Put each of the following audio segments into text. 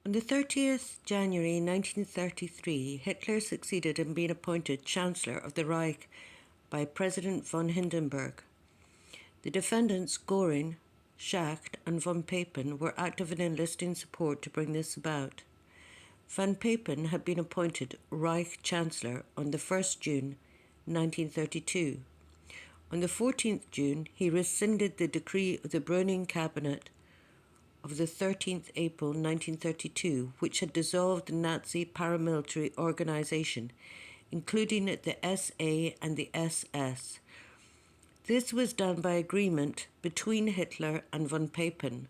On the 30th January 1933, Hitler succeeded in being appointed Chancellor of the Reich by President von Hindenburg. The defendants Göring, Schacht, and von Papen were active in enlisting support to bring this about. Von Papen had been appointed Reich Chancellor on the 1st June 1932. On the 14th June, he rescinded the decree of the Browning Cabinet of the 13th April 1932, which had dissolved the Nazi paramilitary organization, including the SA and the SS. This was done by agreement between Hitler and von Papen,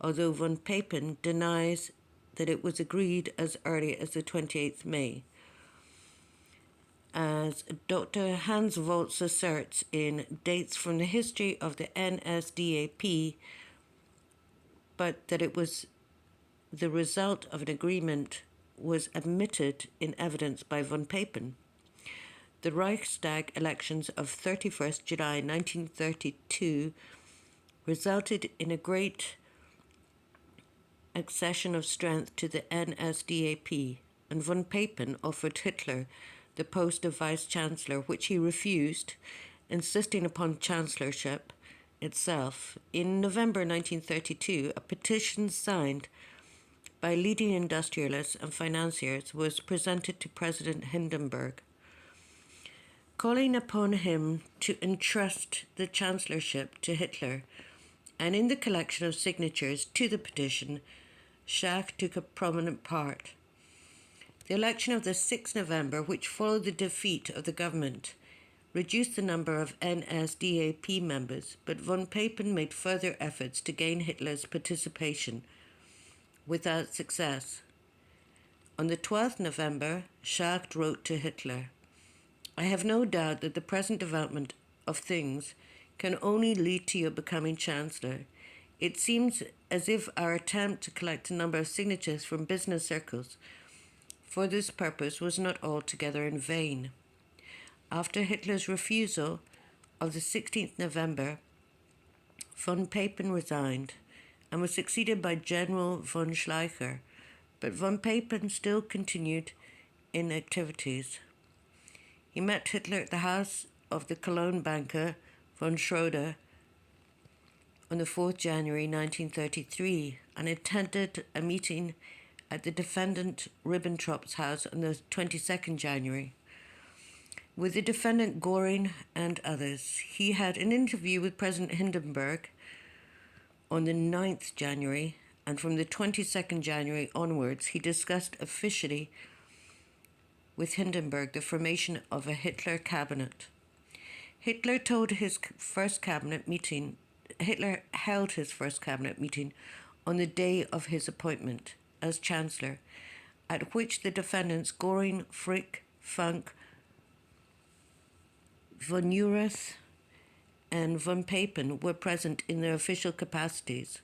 although von Papen denies that it was agreed as early as the 28th May. As Dr. Hans Volz asserts in Dates from the History of the NSDAP, but that it was the result of an agreement was admitted in evidence by von Papen. The Reichstag elections of 31st July 1932 resulted in a great accession of strength to the NSDAP, and von Papen offered Hitler the post of Vice-Chancellor, which he refused, insisting upon chancellorship itself. In November 1932, a petition signed by leading industrialists and financiers was presented to President Hindenburg, calling upon him to entrust the chancellorship to Hitler, and in the collection of signatures to the petition, Schacht took a prominent part. The election of the 6th November, which followed the defeat of the government, reduced the number of NSDAP members, but von Papen made further efforts to gain Hitler's participation, without success. On the 12th November, Schacht wrote to Hitler, "I have no doubt that the present development of things can only lead to your becoming Chancellor. It seems as if our attempt to collect a number of signatures from business circles for this purpose was not altogether in vain." After Hitler's refusal of the 16th November, von Papen resigned and was succeeded by General von Schleicher, but von Papen still continued in activities. He met Hitler at the house of the Cologne banker von Schroeder on the 4th January 1933 and attended a meeting at the defendant Ribbentrop's house on the 22nd January. With the defendant Göring and others, he had an interview with President Hindenburg on the 9th January, and from the 22nd January onwards, he discussed officially with Hindenburg the formation of a Hitler cabinet. Hitler held his first cabinet meeting on the day of his appointment as Chancellor, at which the defendants Göring, Frick, Funk, von Neurath, and von Papen were present in their official capacities.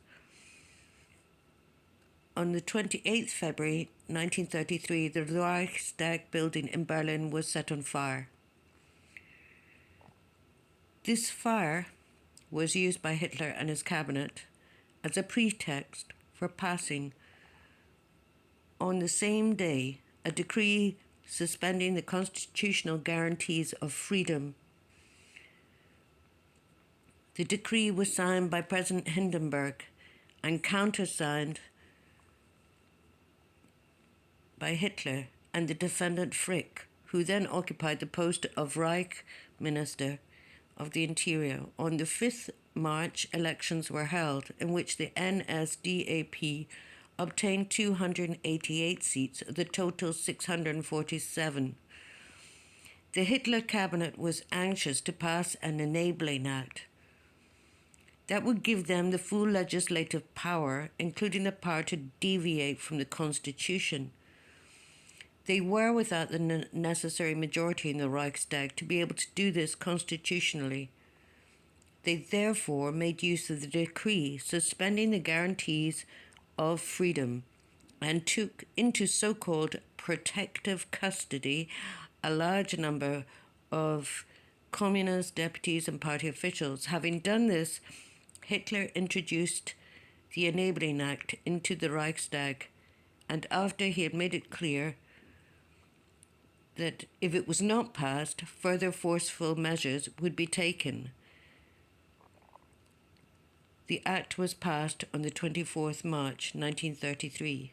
On the 28th February 1933, the Reichstag building in Berlin was set on fire. This fire was used by Hitler and his cabinet as a pretext for passing, on the same day, a decree suspending the constitutional guarantees of freedom. The decree was signed by President Hindenburg and countersigned by Hitler and the defendant Frick, who then occupied the post of Reich Minister of the Interior. On the 5th March, elections were held, in which the NSDAP obtained 288 seats of the total 647. The Hitler cabinet was anxious to pass an enabling act that would give them the full legislative power, including the power to deviate from the Constitution. They were without the necessary majority in the Reichstag to be able to do this constitutionally. They therefore made use of the decree suspending the guarantees of freedom and took into so-called protective custody a large number of communist deputies and party officials. Having done this, Hitler introduced the Enabling Act into the Reichstag and after he had made it clear that if it was not passed, further forceful measures would be taken. The Act was passed on the 24th March 1933.